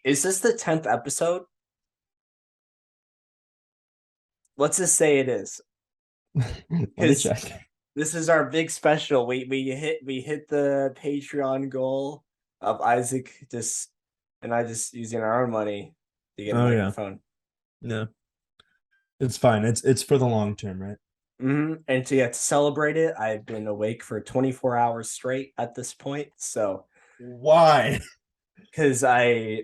Is this the 10th episode? Let's just say it is. Let me Because check. this is our big special. We hit the Patreon goal of Isaac just and I just using our own money to get a Oh yeah. microphone. No. It's fine. It's for the long term, right? And to celebrate it, I've been awake for 24 hours straight at this point. So Why? because I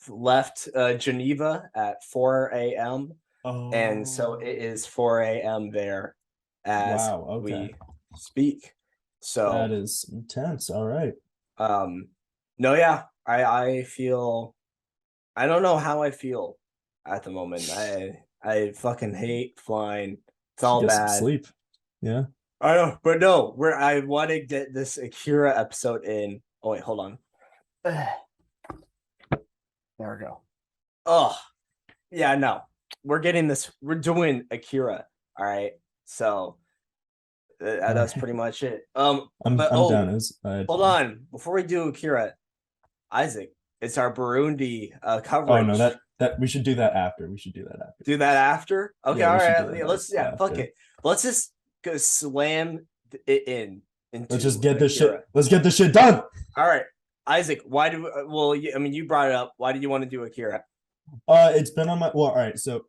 left Geneva at 4 a.m. And so Oh, it is 4 a.m. there as wow. Okay. we speak. That So is intense. All right. um no, yeah, I feel I don't know how I feel at the moment. I fucking hate flying. It's Should all get some bad. sleep. Yeah. I know, but no, where I want to get this Akira episode in. Oh wait, hold on. There we go. Oh, yeah, no. We're getting this. We're doing Akira. All right. So All that's right. pretty much it. I'm But I'm down. I had hold fun. on. Before we do Akira, Isaac, it's our Burundi Oh no, coverage. that we should do that after. We should do that after. Do that after. Okay, Yeah, all we should do right. that Yeah, let's fuck after. it. Let's just go slam it in Let's just into get this shit. Akira. Let's get this shit done. All right, Isaac. Why do well? I mean, you brought it up. Why did you want to do Akira? It's been on my all right. So,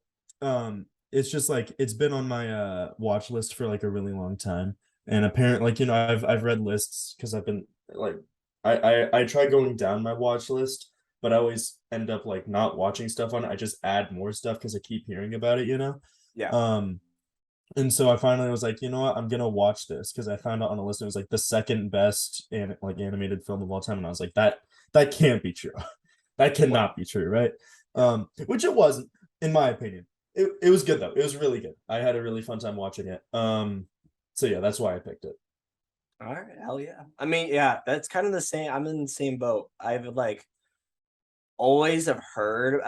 it's just like it's been on my watch list for like a really long time, and apparently, like I've read lists because I've been like, I try going down my watch list, but I always end up like not watching stuff on it. I just add more stuff because I keep hearing about it. Yeah. Um, and so I finally was like, you know what, I'm gonna watch this because I found out on a list it was like the second best and like animated film of all time, and I was like, that can't be true. That Well, cannot be true, right? yeah. Which it wasn't, in my opinion. It was good though. It was really good. I had a really fun time watching it. So yeah, that's why I picked it. All right. Hell yeah. I mean, yeah. That's kind of the same. I'm in the same boat. I've like always have heard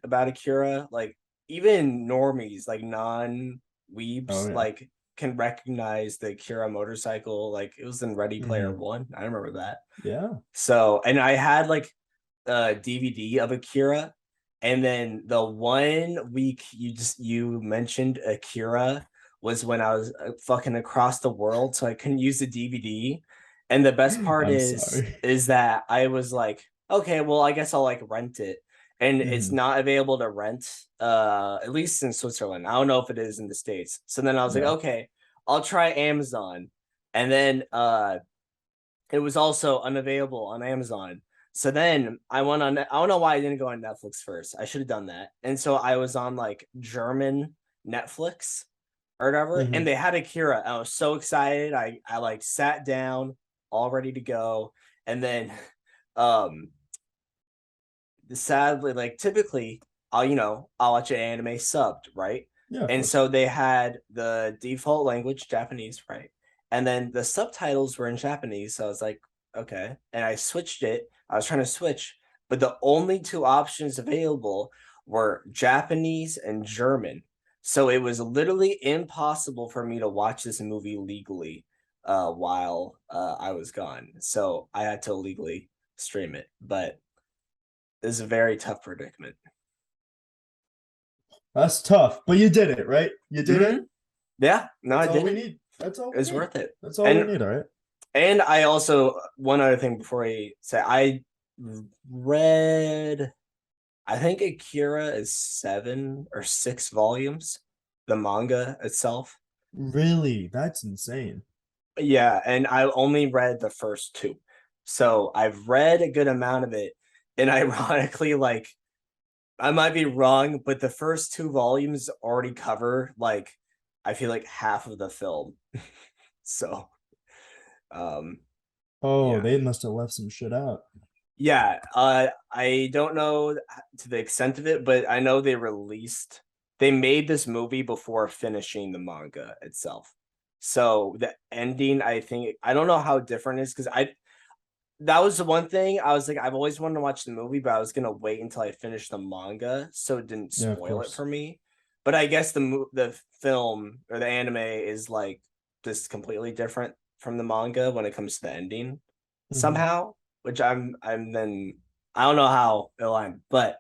about Akira. Like even normies, like non Oh weebs, yeah. like can recognize the Akira motorcycle. Like it was in Ready Player Hmm. One. I remember that. Yeah. So, and I had like a DVD of Akira, and then the 1 week you mentioned Akira was when I was fucking across the world, so I couldn't use the DVD. And the best part I'm is sorry. is that I was like, okay, well, I guess I'll like rent it. And it's Hmm. not available to rent, at least in Switzerland. I don't know if it is in the States. So then I was like, Yeah. okay, I'll try Amazon. And then it was also unavailable on Amazon. So then I went on. I don't know why I didn't go on Netflix first. I should have done that. And so I was on like German Netflix or whatever, and Hmm. they had Akira. I was so excited. I like sat down, all ready to go, and then um sadly, like typically I'll watch an anime subbed, right? Yeah, of And course. so they had the default language Japanese, right? And then the subtitles were in Japanese. So I was like, okay. And I switched it. I was trying to switch, but the only two options available were Japanese and German. So it was literally impossible for me to watch this movie legally while I was gone. So I had to illegally stream it. But is a very tough predicament. That's tough, but you did it, right? You did it. Mm-hmm. Yeah, no, That's I all did we it. need. That's all It we was need. worth it. That's all we And need, all right? and I also one other thing before I say I read I think Akira is 7 or 6 volumes, the manga itself. Really? That's insane. Yeah, and I only read the first two. So I've read a good amount of it. And ironically, like I might be wrong, but the first 2 volumes already cover like I feel like half of the film. So um Oh, yeah. they must have left some shit out. Yeah, I don't know to the extent of it, but I know they made this movie before finishing the manga itself. So the ending, I think I don't know how different it is because I that was the one thing I was like I've always wanted to watch the movie, but I was gonna wait until I finished the manga so it didn't Yeah, of spoil it course. for me. But I guess the film or the anime is like just completely different from the manga when it comes to the ending Hmm. somehow, which I'm then I don't know how it aligned, but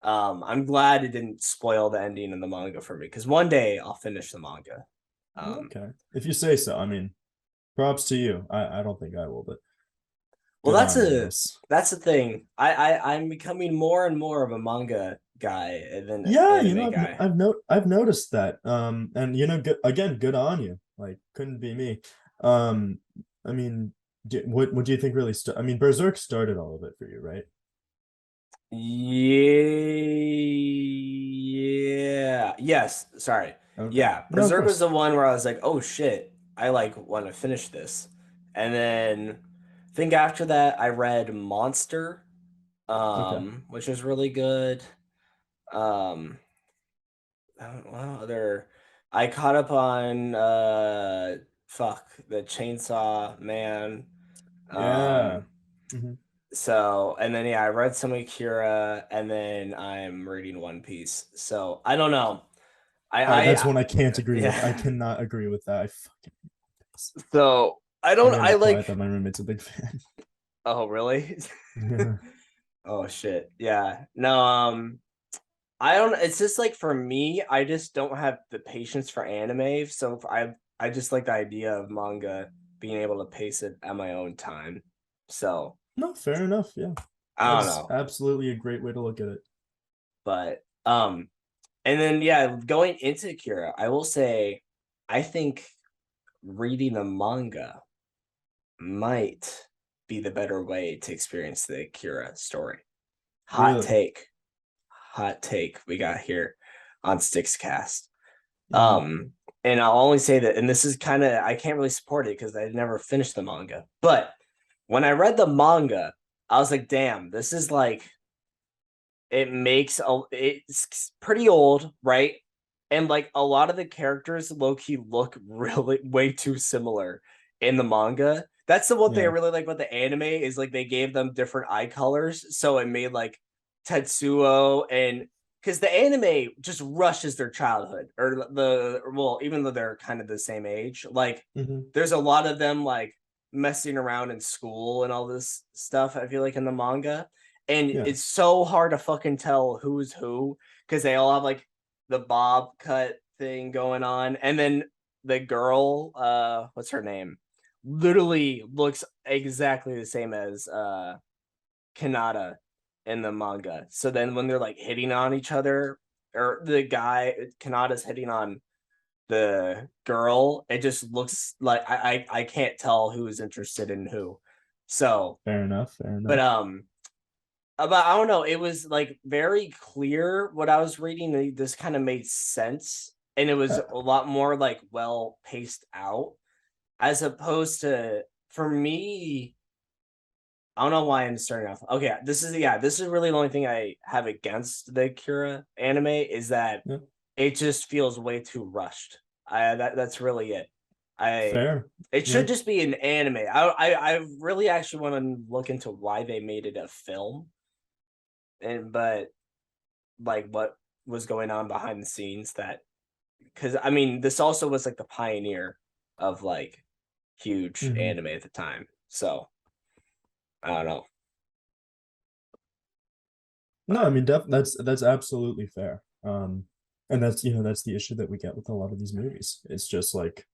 I'm glad it didn't spoil the ending in the manga for me because one day I'll finish the manga. Okay, if you say so. I mean, props to you. I don't think I will, but Well, good on you, Nils. that's the thing. I'm becoming more and more of a manga guy than an Yeah, anime guy. I've noticed that. And good, again, good on you. Like, couldn't be me. I mean, what do you think really? I mean, Berserk started all of it for you, right? Yeah. Yes. Sorry. Okay. Yeah. No, of Berserk was course. the one where I was like, oh shit, I like want to finish this. And then I think after that I read Monster, Okay. which was really good. Um, what other I caught up on fuck the Chainsaw Man. Yeah. Um, Hmm. so and then yeah, I read some Akira and then I'm reading One Piece. So I don't know. All right, that's I one I can't agree with. I yeah. cannot agree with that. I fucking. So I I'm don't gonna I be quiet like that my roommate's a big fan. oh really? Yeah. Oh shit. Yeah. No, I don't it's just like for me, I just don't have the patience for anime. So I just like the idea of manga being able to pace it at my own time. So No, fair enough. Yeah, I don't that's know. absolutely a great way to look at it. But and then yeah, going into Akira, I will say I think reading the manga might be the better way to experience the Akira story. Hot Really. take. Hot take we got here on Stickscast. Mhm. Um, and I'll only say that, and this is kind of I can't really support it because I never finished the manga. But when I read the manga, I was like, damn, this is like it's pretty old, right? And like a lot of the characters low key look really way too similar in the manga. That's the one thing I Yeah. really like about the anime is like they gave them different eye colors, so it made like Tetsuo and because the anime just rushes their childhood or the well, even though they're kind of the same age, like Hmm. there's a lot of them like messing around in school and all this stuff. I feel like in the manga, and Yeah. it's so hard to fucking tell who's who because they all have like the bob cut thing going on, and then the girl, what's her name, literally looks exactly the same as Kanata in the manga. So then when they're like hitting on each other, or the guy Kanata's hitting on the girl, it just looks like I can't tell who is interested in who. So, Fair enough. Fair but enough. but I don't know. It was like very clear what I was reading. This kind of made sense, and it was Yeah. a lot more like well paced out, as opposed to for me. I don't know why I'm starting off. Okay, this is really the only thing I have against the Kira anime is that Yeah. it just feels way too rushed. That's really it. I Fair. it Yeah. should just be an anime. I really actually want to look into why they made it a film, and but like what was going on behind the scenes that because I mean this also was like the pioneer of like huge Hmm. anime at the time. So I don't know. No, I But mean, that's absolutely fair. And that's that's the issue that we get with a lot of these movies. It's just like,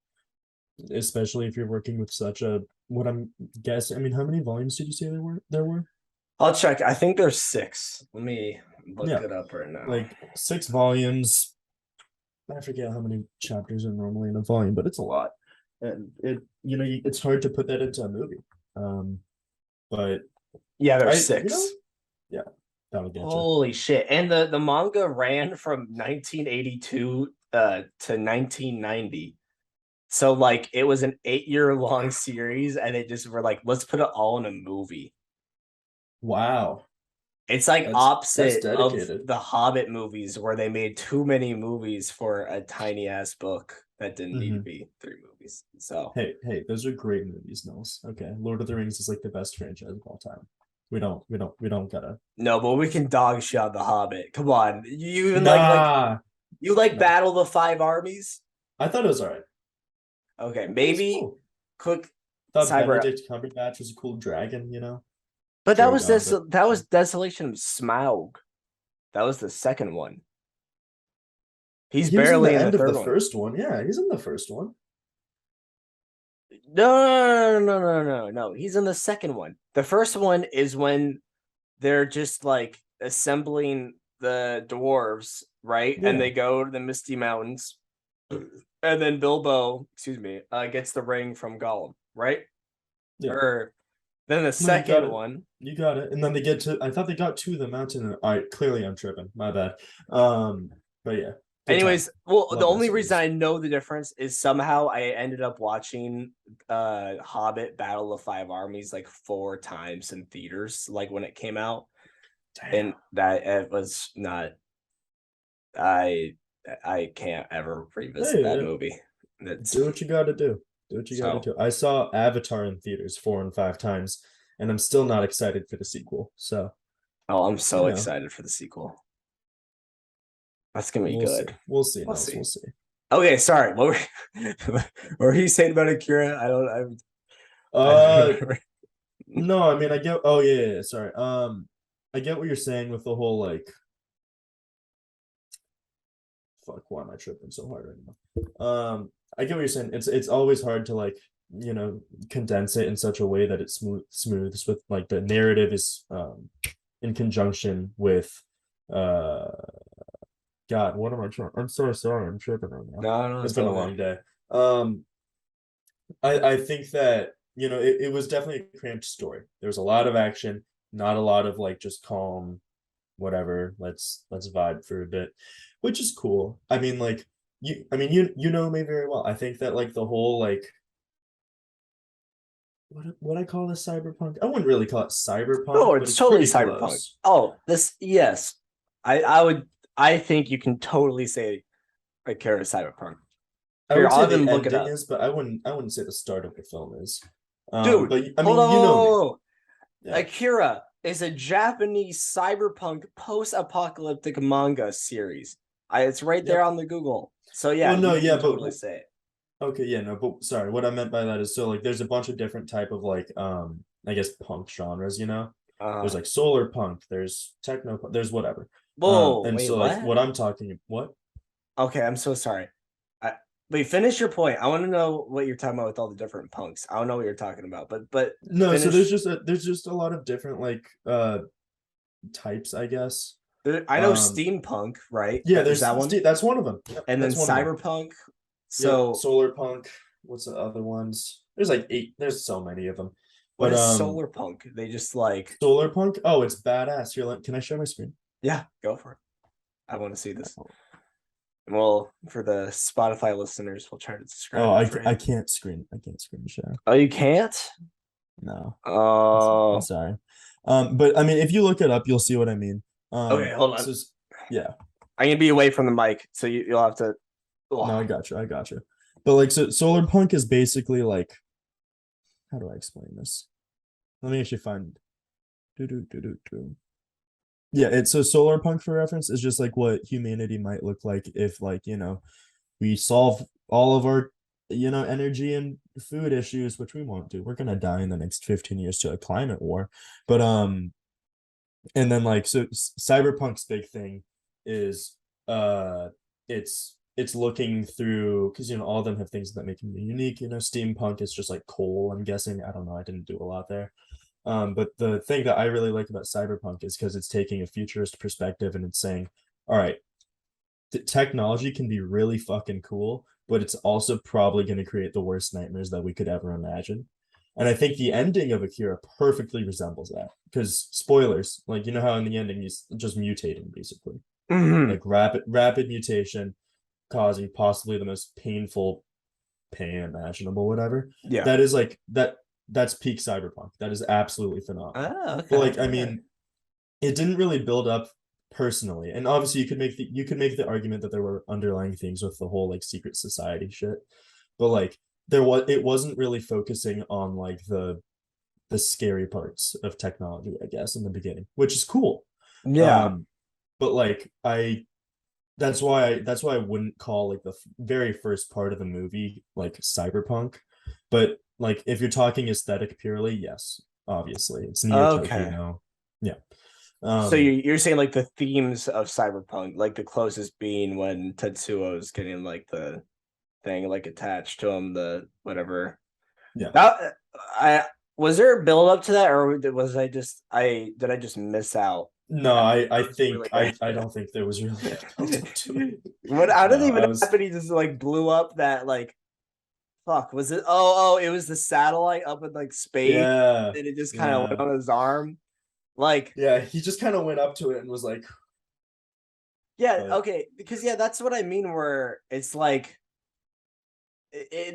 especially if you're working with such a what I'm guessing. I mean, how many volumes did you say there were? There were? I'll check. I think there's six. Let me look Yeah, it up right now. like 6 volumes. I forget how many chapters are normally in a volume, but it's a lot. And it's hard to put that into a movie. Um, but Yeah, there's I, six. yeah, that'll get you. Holy shit. And the manga ran from 1982 to 1990. So like it was an 8 year long series and it just were like, let's put it all in a movie. Wow, It's like that's opposite of dedicated. the Hobbit movies where they made too many movies for a tiny ass book that didn't need to Hmm. be three movies. So Hey, those are great movies, Nils. Okay, Lord of the Rings is like the best franchise of all time. We don't gotta. no, but we can dog shit on the Hobbit. Come on. You even like Nah, you like nah. Battle of the Five Armies? I thought it was all right. Okay, I thought it was maybe cool. quick Thought cyber Benedict Cumberbatch was a cool dragon. But that was Drogon, this. but That was Desolation of Smaug. That was the second one. He's he was in barely the in the end of the third one. first one. Yeah, he's in the first one. No. He's in the second one. The first one is when they're just like assembling the dwarves, right? And Yeah, they go to the Misty Mountains, and then Bilbo, gets the ring from Gollum, right? yeah. Or then the No, you got second it. one. You got it. And then they get to. I thought they got to the mountain. All right, clearly I'm tripping. My bad. But yeah, good time. Anyways, well, the Love that only reason series. I know the difference is somehow I ended up watching Hobbit Battle of Five Armies like 4 times in theaters, like when it came out. Damn. And that it was not I I can't ever revisit that Hey, movie. That's do what you got to do. Do what you got to so do. I saw Avatar in theaters 4 and 5 times, and I'm still not excited for the sequel. So oh, I'm you so know, excited for the sequel. That's gonna be we'll see. good. We'll see, We'll Nils. see. We'll see. Okay, sorry. What were you saying about Akira? I don't Uh, remember. no, I mean, I get. Oh yeah. Sorry. I get what you're saying with the whole like. Fuck. Why am I tripping so hard right now? I get what you're saying. It's always hard to like condense it in such a way that it smooths with like the narrative is in conjunction with uh God, what am I trying? I'm so sorry, I'm tripping right now. No, It's it's been a all good. long day. Um, I think that it was definitely a cramped story. There was a lot of action, not a lot of like just calm, whatever. Let's vibe for a bit, which is cool. I mean, like you know me very well. I think that like the whole like what I call this cyberpunk. I wouldn't really call it cyberpunk, Oh, but it's it's totally pretty cyberpunk. close. Oh, this yes. I would I think you can totally say Akira cyberpunk. I Here, would say I'll the even look it ending up. is, but I wouldn't say the start of the film is. Dude, But I hold mean, you know me. on. Yeah. Akira is a Japanese cyberpunk post-apocalyptic manga series. It's right there Yep. on the Google. So yeah, Well, no, you yeah, can but totally say it. okay, yeah, no, but sorry, what I meant by that is so like there's a bunch of different type of like I guess punk genres, you know? There's Uh like solar punk, there's techno punk, there's whatever. whoa, And wait, so like what? what I'm talking what? Okay, I'm so sorry. I, wait, finish your point. I want to know what you're talking about with all the different punks. I don't know what you're talking about, but No, so finish. there's just a lot of different like types, I guess. I know Um steampunk, right? yeah, Is that one? that's one of them. Yep, And then that's one of them. cyberpunk. Yep, So solar punk. What's the other ones? There's like eight, there's so many of them. what But is solar punk? They just like solar punk, oh, it's badass. You're like, can I share my screen? yeah, go for it. I want to see this. Well, for the Spotify listeners, we'll try to describe Oh, it for I you. can't screen share. Oh, you can't? No, I'm Oh, sorry. But I mean, if you look it up, you'll see what I mean. okay. Hold on. So yeah, I'm gonna be away from the mic, so you'll have to. no, Oh, I got you. But like, so solar punk is basically like, how do I explain this? Let me actually find. Do do do do do. Yeah, it's so solar punk for reference is just like what humanity might look like if like we solve all of our energy and food issues, which we won't do. We're gonna die in the next 15 years to a climate war, but and then like so cyberpunk's big thing is uh it's looking through because all of them have things that make them unique. Steampunk is just like coal, I'm guessing. I don't know, I didn't do a lot there. But the thing that I really like about cyberpunk is because it's taking a futurist perspective and it's saying, all right, the technology can be really fucking cool, but it's also probably going to create the worst nightmares that we could ever imagine. And I think the ending of Akira perfectly resembles that. Because spoilers, like how in the ending he's just mutating basically. mhm. Like rapid mutation causing possibly the most painful pain imaginable, whatever. Yeah. That is like that's peak cyberpunk. That is absolutely phenomenal. Oh, But okay. like, I Okay. mean, it didn't really build up personally. And obviously you could make the argument that there were underlying things with the whole like secret society shit. But like it wasn't really focusing on like the scary parts of technology, I guess, in the beginning, which is cool. Yeah. Um, but like that's why I wouldn't call like the very first part of the movie like cyberpunk. But like if you're talking aesthetic purely, yes, obviously. It's near Okay. Tokyo. Yeah. So Um, you're saying like the themes of cyberpunk, like the closest being when Tetsuo's getting like the thing like attached to him, the whatever. yeah. That I was there a build up to that, or I did I just miss out? No, And I that was really think I good. don't think there was really a build up to it. What? How did No, it I even was happen? He just like blew up that like fuck. Was it? Oh, it was the satellite up in like space. yeah, And it just kind of went yeah. on his arm. Like, Yeah, he just kind of went up to it and was like, yeah, but okay, because yeah, that's what I mean. Where it's like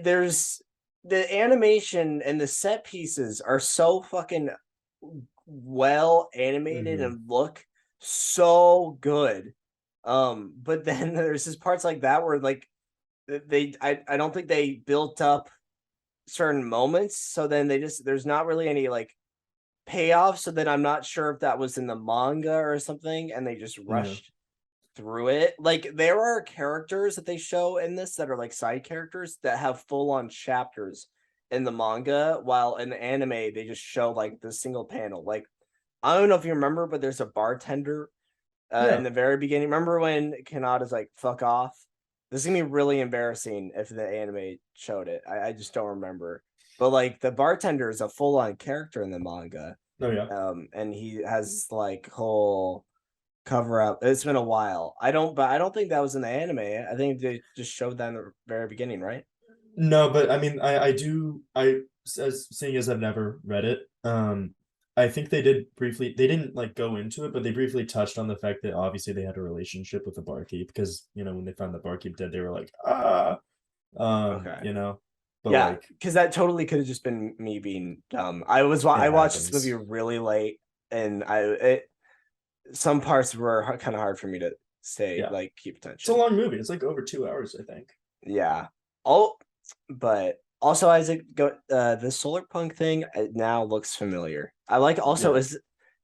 there's the animation and the set pieces are so fucking well animated mhm. and look so good. But then there's just parts like that where like I don't think they built up certain moments, so then there's not really any like payoff. So then I'm not sure if that was in the manga or something, and they just Yeah, rushed through it. Like there are characters that they show in this that are like side characters that have full on chapters in the manga, while in the anime they just show like the single panel. Like I don't know if you remember, but there's a bartender in yeah. the very beginning. Remember when Kanada's like "fuck off"? This is gonna be really embarrassing if the anime showed it. I just don't remember. But like the bartender is a full on character in the manga, Oh yeah. and he has like whole cover up. It's been a while. But I don't think that was in the anime. I think they just showed that in the very beginning, right? No, but I mean, I do I as seeing as I've never read it, I think they did briefly. They didn't like go into it, but they briefly touched on the fact that obviously they had a relationship with the barkeep because when they found the barkeep dead, they were like, Okay. but Yeah, like because that totally could have just been me being dumb. it I watched this movie happens. really late, and some parts were kind of hard for me to stay Yeah, like keep it's a attention. long movie. It's like over 2 hours, I think. Yeah. Oh, but also Isaac, the solar punk thing now looks familiar. I like also Yeah,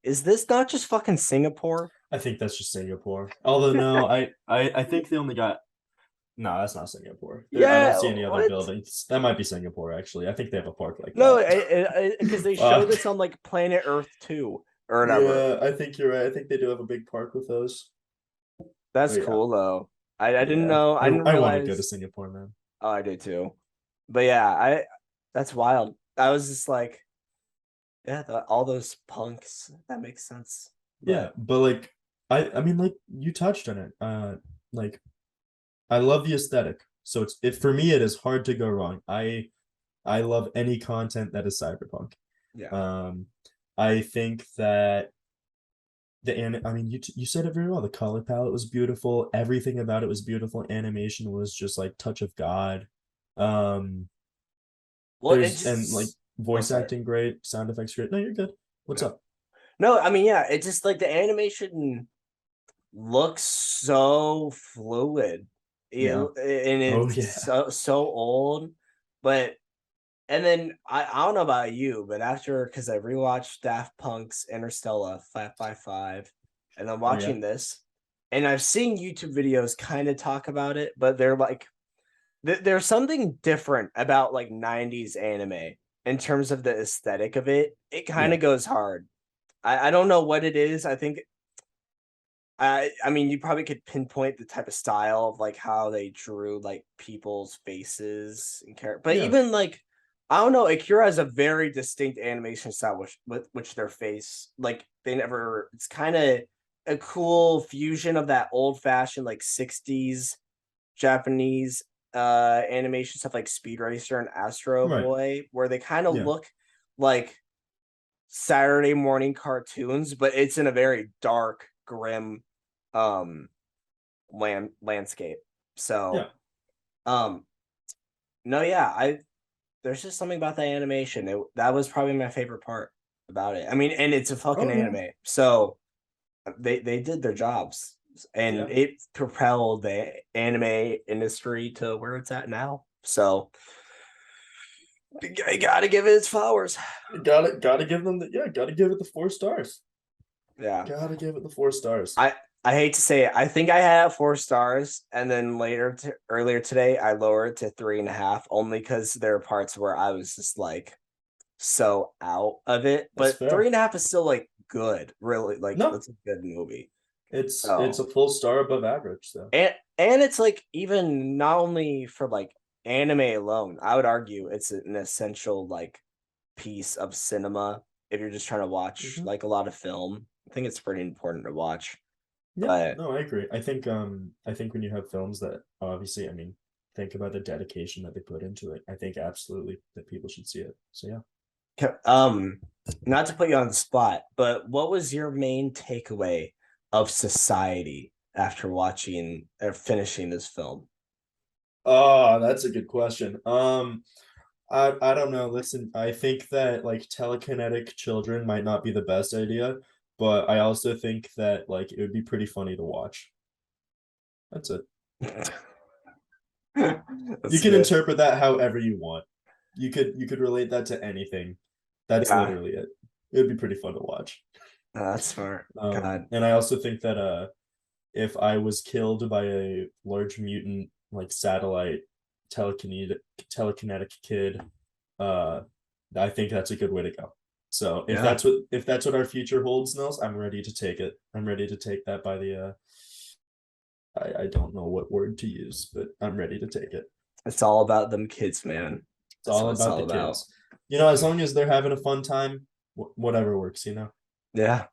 is this not just fucking Singapore? I think that's just Singapore. Although no, I think they only got no, that's not Singapore. I don't Yeah, see any other what? buildings. That might be Singapore actually. I think they have a park like No, that. because they show Fuck. this on like Planet Earth 2 or whatever. Yeah, I think you're right. I think they do have a big park with those. That's But yeah, cool though. I didn't yeah. know. I didn't I want to go to realize. Singapore, man. Oh, I did too. But yeah, I that's wild. I was just like, yeah, all those punks. That makes sense. Yeah, But but like I mean like you touched on it. Like I love the aesthetic. So it for me it is hard to go wrong. I love any content that is cyberpunk. yeah, Um I think that I mean you said it very well. The color palette was beautiful. Everything about it was beautiful. Animation was just like touch of God. Um well, it there's and like just. Oh, voice sorry. acting great, sound effects great. No, you're good. What's Yeah. up? No, I mean, yeah, it just like the animation looks so fluid. Yeah. And Oh it's yeah. so old, but and then I don't know about you, but after because I rewatched Daft Punk's Interstellar 5 by 5, and I'm Oh yeah. watching this, and I've seen YouTube videos kind of talk about it, but they're like there's something different about like 90s anime in terms of the aesthetic of it. It kind Yeah. of goes hard. I don't know what it is. I think I mean you probably could pinpoint the type of style of like how they drew like people's faces and character, but Yeah. even like I don't know, Akira has a very distinct animation style which their face like they never. It's kind of a cool fusion of that old fashioned like 60s Japanese animation stuff like Speed Racer and Astro Right. Boy, where they kind of Yeah. look like Saturday morning cartoons, but it's in a very dark, grim um landscape. Yeah. So um no, yeah, I there's just something about the animation. That was probably my favorite part about it. I mean, and it's a fucking Oh yeah. anime. So they did their jobs and Yeah. it propelled the anime industry to where it's at now. So I gotta give it its flowers. Gotta give them gotta give it the 4 stars. Yeah. Gotta give it the 4 stars. I I hate to say it. I think I had 4 stars, and then earlier today, I lowered it to 3.5, only because there are parts where I was just like, so out of it. That's But fair. 3.5 is still like good, really. Like No, that's a good movie. it's So a full star above average. So and it's like even not only for like anime alone, I would argue it's an essential like piece of cinema if you're just trying to watch mhm. like a lot of film. I think it's pretty important to watch. Yeah, But no, I agree. I think when you have films that obviously, I mean, think about the dedication that they put into it. I think absolutely that people should see it. So yeah. um not to put you on the spot, but what was your main takeaway of society after watching or finishing this film? Oh, that's a good question. I don't know. Listen, I think that like telekinetic children might not be the best idea, but I also think that like it would be pretty funny to watch. That's it. You That's can good. interpret that however you want. You could relate that to anything. That's Yeah, literally it. It would be pretty fun to watch. that's smart. God. And I also think that if I was killed by a large mutant like satellite telekinetic kid, uh, I think that's a good way to go. So Yeah. if that's what our future holds, Nils, I'm ready to take it. I'm ready to take that by the I don't know what word to use, but I'm ready to take it. It's all about them kids, man. It's That's all what it's about all the about. kids. As long as they're having a fun time, whatever works. Yeah.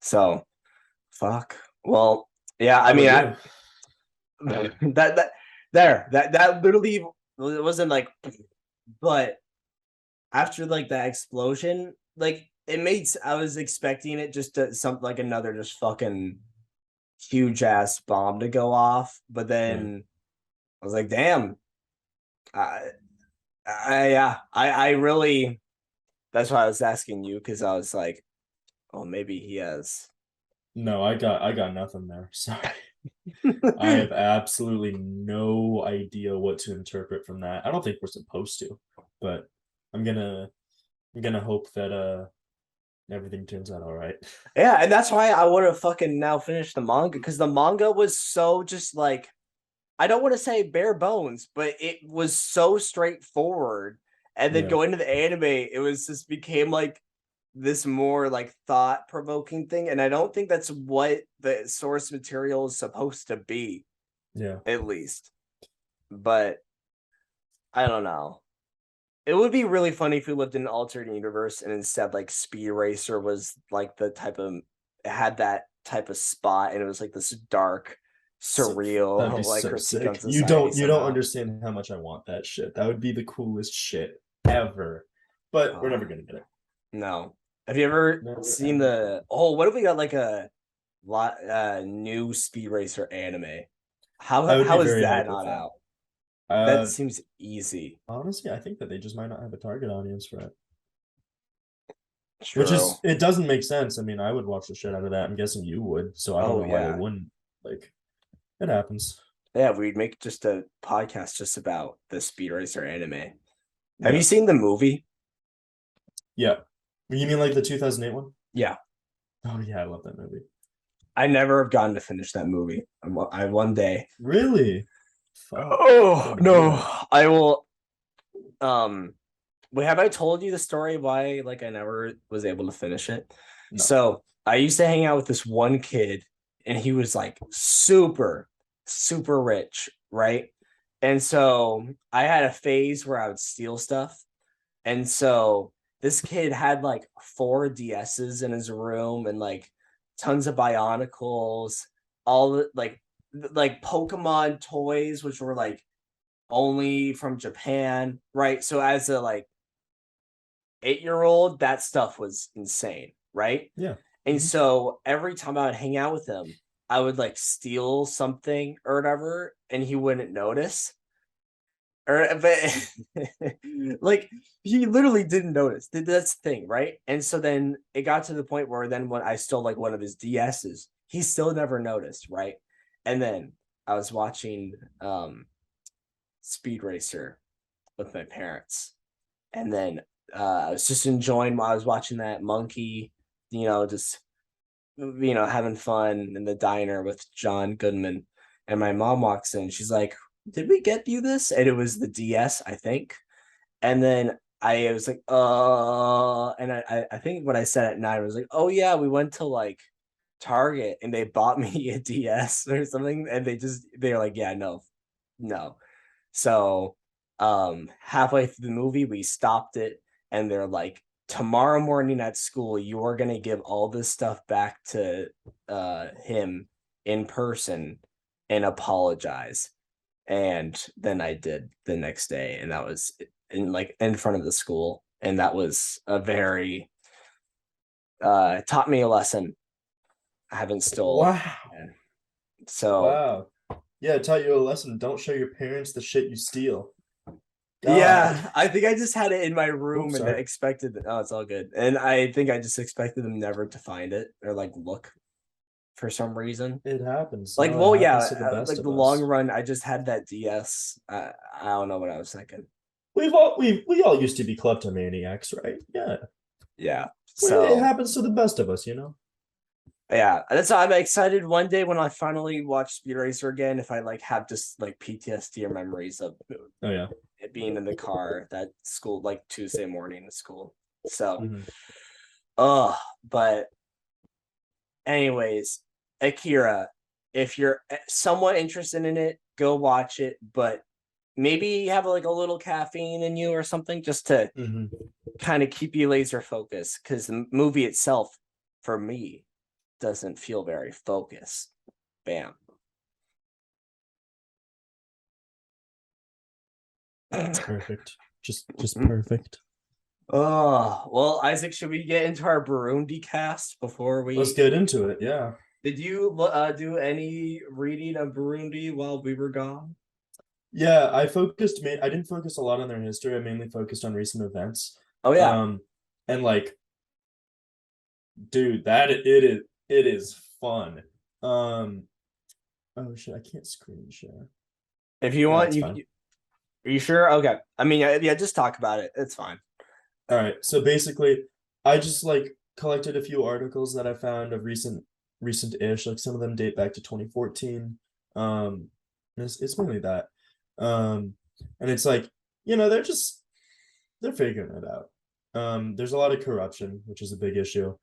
So fuck. Well, yeah, I How about mean you? that literally it wasn't like but after like that explosion, like it made I was expecting it just to something like another just fucking huge ass bomb to go off, but Yeah. then I was like, damn, I, I really. That's why I was asking you because I was like, oh, maybe he has. No, I got nothing there. Sorry. I have absolutely no idea what to interpret from that. I don't think we're supposed to, but I'm gonna I'm gonna hope that everything turns out all right. Yeah, and that's why I would have fucking now finished the manga because the manga was so just like I don't want to say bare bones, but it was so straightforward. And then Yeah. going to the anime, it was just became like this more like thought provoking thing. And I don't think that's what the source material is supposed to be, Yeah. at least. But I don't know. It would be really funny if we lived in an alternate universe and instead like Speed Racer was like the type of it had that type of spot and it was like this dark, So that'd be surreal like so critique on sick. society You don't somehow. understand how much I want that shit. That would be the coolest shit ever. But we're Oh, never gonna get it. no. Have you ever Never seen ever. the what if we got like a lot new Speed Racer anime? I would be How is very that hype with not that. out? That Uh seems easy. Honestly, I think that they just might not have a target audience for it. Which True. is it doesn't make sense. I mean, I would watch the shit out of that. I'm guessing you would, so I don't Oh know why they yeah. wouldn't. Like it happens. Yeah, we'd make just a podcast just about the Speed Racer anime. Have you Yeah. seen the movie? Yeah. You mean like the 2008 one? Yeah. Oh yeah, I love that movie. I never have gotten to finish that movie. I one day. Really? Fuck. Oh Gotta do no, that. I will. Um, Wait, have I told you the story why like I never was able to finish it? No. So I used to hang out with this one kid, and he was like super rich, right? And so I had a phase where I would steal stuff, and so this kid had like four DSs in his room and like tons of Bionicles, all like Pokemon toys, which were like only from Japan, right? So as a like 8 year old, that stuff was insane, right? Yeah. And Mhm. so every time I would hang out with him, I would like steal something or whatever, and he wouldn't notice. Or but like he literally didn't notice. That's the thing, right? And so then it got to the point where then when I stole like one of his DSs, he still never noticed, right? And then I was watching Speed Racer with my parents. And then I was just enjoying while I was watching that monkey, just having fun in the diner with John Goodman. And my mom walks in. She's like, "Did we get you this?" And it was the DS, I think. And then I was like, and I think what I said at 9 was like, oh yeah, we went to like Target and they bought me a DS or something, and they're like, yeah, no, no. So halfway through the movie, we stopped it, and they're like, tomorrow morning at school, you're gonna give all this stuff back to him in person and apologize. And then I did the next day, and that was in front of the school, and that was a very taught me a lesson I haven't stole. Wow. And so Wow. Yeah, it taught you a lesson. Don't show your parents the shit you steal. God. yeah, I think I just had it in my Oops, room and sorry. expected oh, it's all good. And I think I just expected them never to find it or like look for some reason. It happens. Like, No, it well, yeah, happens to the best like of the long us. run, I just had that DS. I don't know what I was thinking. We all used to be kleptomaniacs, right? Yeah. Yeah. Well, it So happens to the best of us, you know? yeah, that's why I'm excited one day when I finally watch Speed Racer again. If I like have just like PTSD or memories of Oh yeah. it being in the car that school like Tuesday morning at school. So, Mhm. but anyways, Akira, if you're somewhat interested in it, go watch it. But maybe have like a little caffeine in you or something just to Mhm. kind of keep you laser focused. Because the movie itself, for me, doesn't feel very focused. Bam. Perfect. Just perfect. Oh, well, Isaac, should we get into our Burundi cast before Let's we get into it. Yeah. did you do any reading of Burundi while we were gone? Yeah, I didn't focus a lot on their history. I mainly focused on recent events. Oh yeah. Um and like, dude, it is fun. Um oh shit, I can't screen share. If you No, want, it's fine. are you sure? Okay. I mean, yeah, just talk about it. It's fine. All right. So basically, I just like collected a few articles that I found of recent-ish. Like some of them date back to 2014. It's mainly that. Um, and it's like, they're figuring it out. There's a lot of corruption, which is a big issue.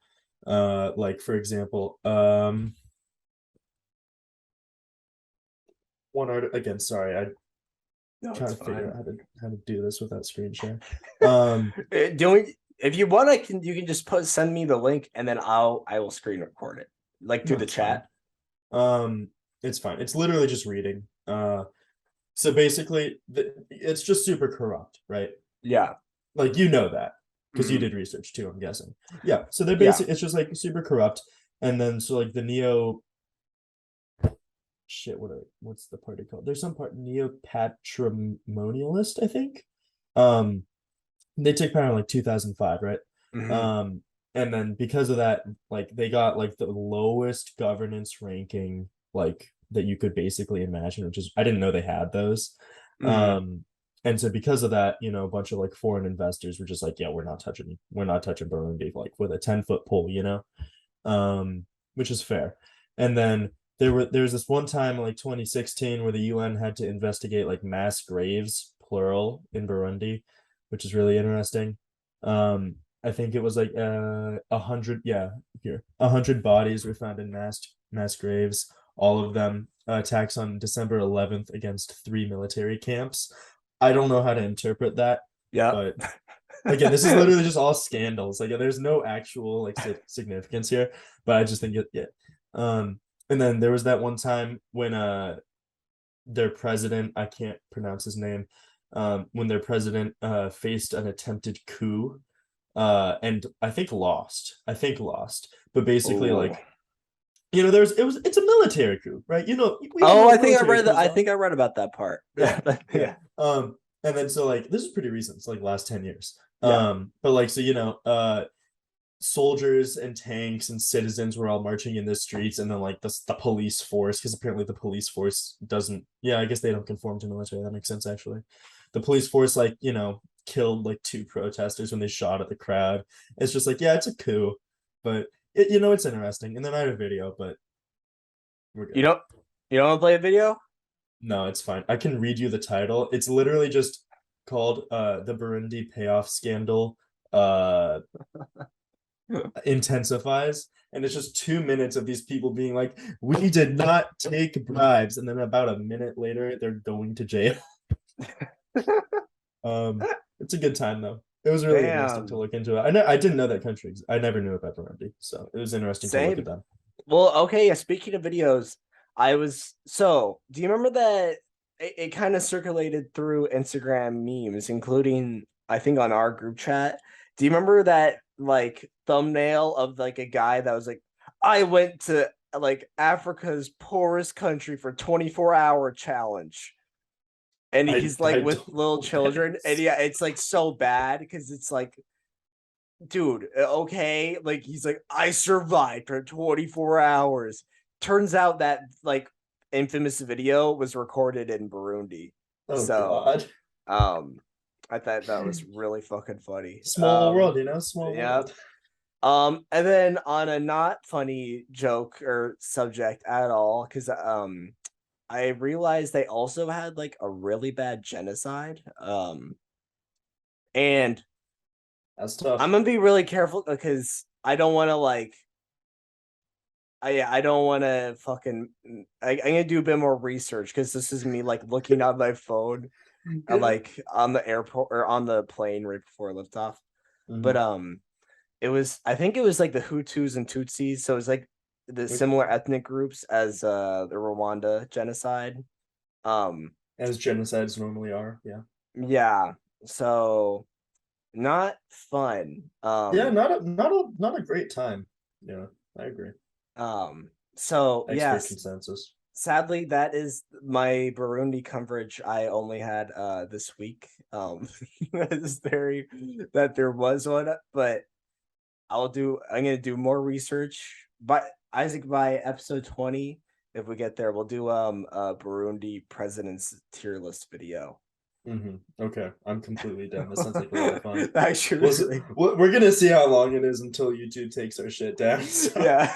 Like for example, one art again, sorry, I No, trying it's to figure fine. out how to do this without screen share. Um, Doing if you want, you can just send me the link and then I will screen record it like through no, the it's fine. chat. It's fine. It's literally just reading. So basically, it's just super corrupt, right? Yeah. Like you know that because you Mhm. did research too. I'm guessing. Yeah. So they're Yeah. basically it's just like super corrupt, and then so like the neo shit. What's the party called? There's some part neo patrimonialist, I think. Um, they took power in like 2005, right? Hmm. Um, and then because of that, like they got like the lowest governance ranking like that you could basically imagine, which is I didn't know they had those. Hmm. Um, and so because of that, a bunch of like foreign investors were just like, yeah, we're not touching Burundi like with a 10-foot pole, which is fair. And then there's this one time like 2016 where the UN had to investigate like mass graves, plural, in Burundi, which is really interesting. I think it was like 100, yeah, here 100 bodies were found in mass graves. All of them attacks on December 11th against 3 military camps. I don't know how to interpret that, Yeah. but again, this is literally just all scandals. Like, there's no actual like significance here, but I just think it, yeah. And then there was that one time when their president, I can't pronounce his name, when their president faced an attempted coup, and I think lost. But basically, Oh. like, it's a military coup, right? We all know Oh, what military coups I are. think I read about that part. Yeah, yeah. Yeah. And then so like this is pretty recent. It's like last 10 years. Yeah. But like so soldiers and tanks and citizens were all marching in the streets, and then like the police force, because apparently the police force doesn't, yeah, I guess they don't conform to military. That makes sense actually. The police force like killed like 2 protesters when they shot at the crowd. It's just like, yeah, it's a coup, but it's interesting. And then I had a video, but we're You good. don't you don't want to play a video? No, it's fine. I can read you the title. It's literally just called the Burundi Payoff scandal uh intensifies, and it's just 2 minutes of these people being like, we did not take bribes, and then about a minute later they're going to jail. It's a good time though. It was really interesting to Damn. look into it. I didn't know that country. I never knew about Burundi, so it was interesting to look at Same. them. Well, okay, yeah, speaking of videos, do you remember that it kind of circulated through Instagram memes, including I think on our group chat. Do you remember that like thumbnail of like a guy that was like, I went to like Africa's poorest country for 24-hour challenge. And he's like I with don't little know what that children. And is. yeah, it's like so bad because it's like, dude, okay, like he's like, I survived for 24 hours. Turns out that like infamous video was recorded in Burundi. Oh So God. um I thought that was really fucking funny. Small world, small Yeah. world. And then on a not funny joke or subject at all, because I realized they also had like a really bad genocide. And That's I'm tough. gonna be really careful because I don't want to like I don't want to fucking I'm gonna do a bit more research because this is me like looking on my phone Yeah. like on the airport or on the plane right before liftoff. But Mhm. it was I think it was like the Hutus and Tutsis, so it's like the similar ethnic groups as the Rwanda genocide. Um As genocides normally are. Yeah. yeah, so not fun. Yeah, not a great time. Yeah, I agree. So Expert yes, consensus. sadly that is my Burundi coverage I only had this week. It's very that there was one, but I'm gonna do more research. But Isaac, by episode 20, if we get there, we'll do a Burundi president's tier list video. Okay, I'm completely down. That sounds like a lot of fun. That should be really We're gonna see how long it is until YouTube takes our shit down. So. yeah.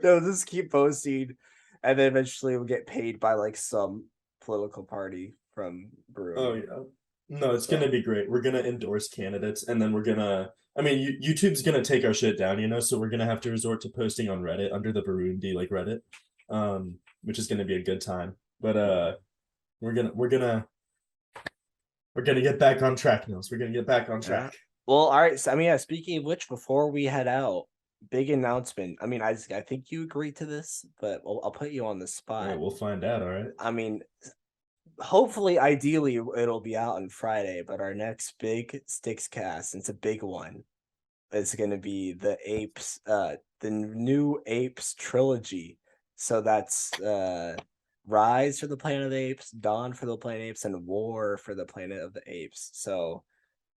No, just keep posting, and then eventually we'll get paid by like some political party from Oh Burundi. yeah. No, it's gonna So be great. We're gonna endorse candidates, and then we're gonna. I mean, YouTube's gonna take our shit down, so we're gonna have to resort to posting on Reddit under the Burundi like Reddit, which is gonna be a good time. But we're gonna we're gonna we're gonna get back on track, Nils. We're gonna get back on yeah. track. Well, all right. So I mean, yeah. Speaking of which, before we head out, big announcement. I mean, I think you agreed to this, but I'll put you on the All spot. right, we'll find out. All right. I mean, hopefully, ideally, it'll be out on Friday. But our next big Stickscast, it's a big one. It's going to be the new Apes trilogy. So that's Rise for the Planet of the Apes, Dawn for the Planet of the Apes, and War for the Planet of the Apes. So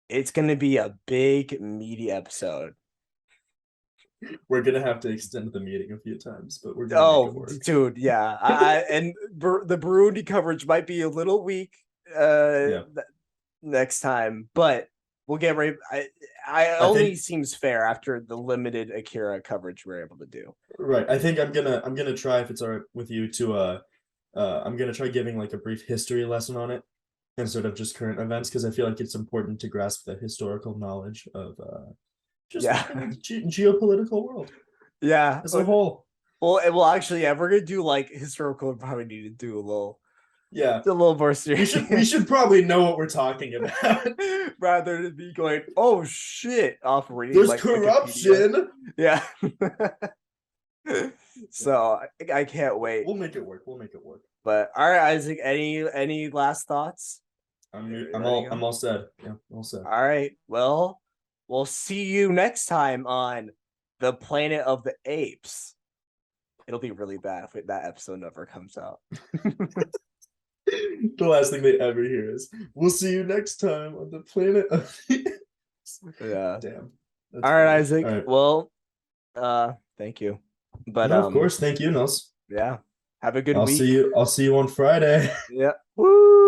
it's going to be a big meaty episode. We're gonna have to extend the meeting a few times, but we're gonna make it Oh, work. dude, yeah. And the Burundi coverage might be a little weak Yeah, next time, but we'll get right. I I only think seems fair after the limited Akira coverage we're able to do. right. I think I'm gonna try if it's all right with you to I'm gonna try giving like a brief history lesson on it instead of just current events because I feel like it's important to grasp the historical knowledge of just Yeah, the geopolitical world yeah. as a whole. Well, actually, yeah, we're gonna do like historical. We probably need to do Yeah, a little more we serious. should probably know what we're talking about. Rather than be going, oh shit, off reading There's like Wikipedia. corruption. Yeah. So I can't wait. We'll make it work. We'll make it work. But all right, Isaac, any last thoughts? I'm all set. Yeah, all set. All right. Well, we'll see you next time on the Planet of the Apes. It'll be really bad if that episode never comes out. The last thing they ever hear is, "We'll see you next time on the Planet of the Apes." Yeah. Damn. All That's right, funny. Isaac. All right. Well, thank you. But No, of course. Thank you, Nils. yeah. Have a good week. I'll see you on Friday. Yeah. Woo!